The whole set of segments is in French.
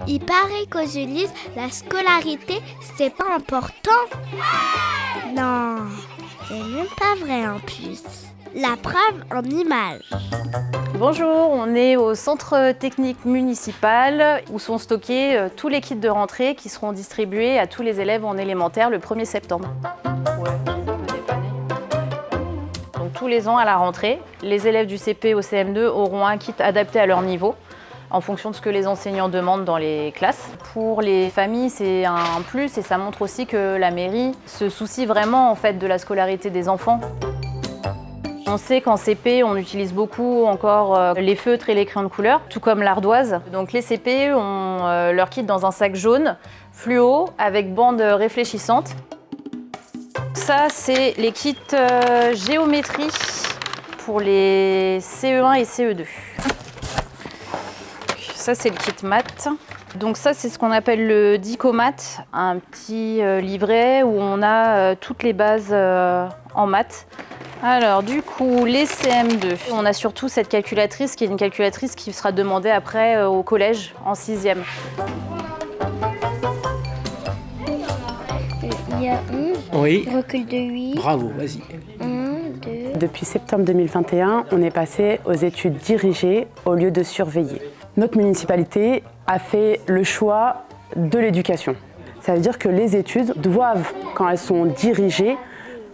Il paraît qu'aux Ulysses, la scolarité, c'est pas important. Non, c'est même pas vrai en plus. La preuve en images. Bonjour, on est au centre technique municipal où sont stockés tous les kits de rentrée qui seront distribués à tous les élèves en élémentaire le 1er septembre. Donc tous les ans à la rentrée, les élèves du CP au CM2 auront un kit adapté à leur niveau en fonction de ce que les enseignants demandent dans les classes. Pour les familles, c'est un plus et ça montre aussi que la mairie se soucie vraiment en fait de la scolarité des enfants. On sait qu'en CP, on utilise beaucoup encore les feutres et les crayons de couleur, tout comme l'ardoise. Donc les CP ont leur kit dans un sac jaune, fluo, avec bande réfléchissante. Ça, c'est les kits géométrie pour les CE1 et CE2. Ça, c'est le kit maths. Donc ça, c'est ce qu'on appelle le Dicomat, un petit livret où on a toutes les bases en maths. Alors du coup, les CM2, on a surtout cette calculatrice qui est une calculatrice qui sera demandée après au collège en 6e. Il y a 11, Oui. recul de 8. Bravo, vas-y. 1, 2. Depuis septembre 2021, on est passé aux études dirigées au lieu de surveiller. Notre municipalité a fait le choix de l'éducation. Ça veut dire que les études doivent, quand elles sont dirigées,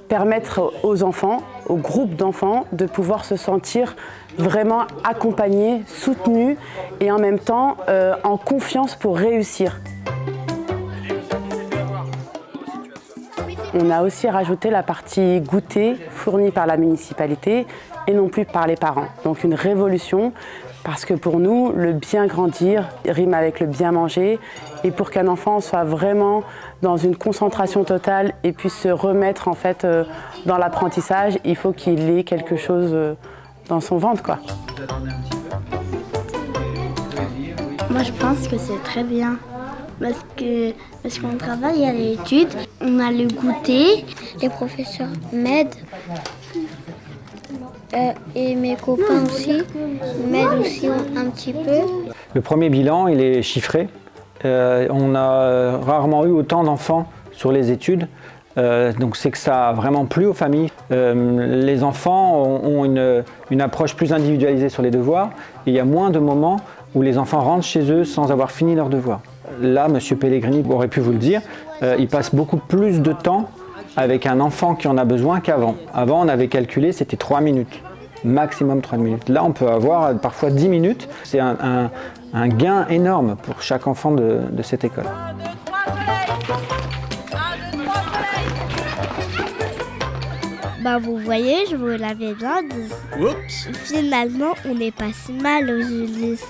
permettre aux enfants, aux groupes d'enfants, de pouvoir se sentir vraiment accompagnés, soutenus et en même temps en confiance pour réussir. On a aussi rajouté la partie goûter fournie par la municipalité et non plus par les parents. Donc une révolution parce que pour nous, le bien grandir rime avec le bien manger et pour qu'un enfant soit vraiment dans une concentration totale et puisse se remettre en fait dans l'apprentissage, il faut qu'il ait quelque chose dans son ventre, quoi. Moi, je pense que c'est très bien. Parce qu'on travaille à l'étude, on a le goûter, les professeurs m'aident. Et mes copains aussi m'aident aussi un petit peu. Le premier bilan, il est chiffré. On a rarement eu autant d'enfants sur les études. Donc c'est que ça a vraiment plu aux familles. Les enfants ont une approche plus individualisée sur les devoirs. Et il y a moins de moments où les enfants rentrent chez eux sans avoir fini leurs devoirs. Là, M. Pellegrini aurait pu vous le dire, il passe beaucoup plus de temps avec un enfant qui en a besoin qu'avant. Avant, on avait calculé, c'était 3 minutes, maximum 3 minutes. Là, on peut avoir parfois 10 minutes. C'est un gain énorme pour chaque enfant de cette école. Bah vous voyez, je vous l'avais bien dit. Oups. Finalement, on n'est pas si mal aux Ulysses.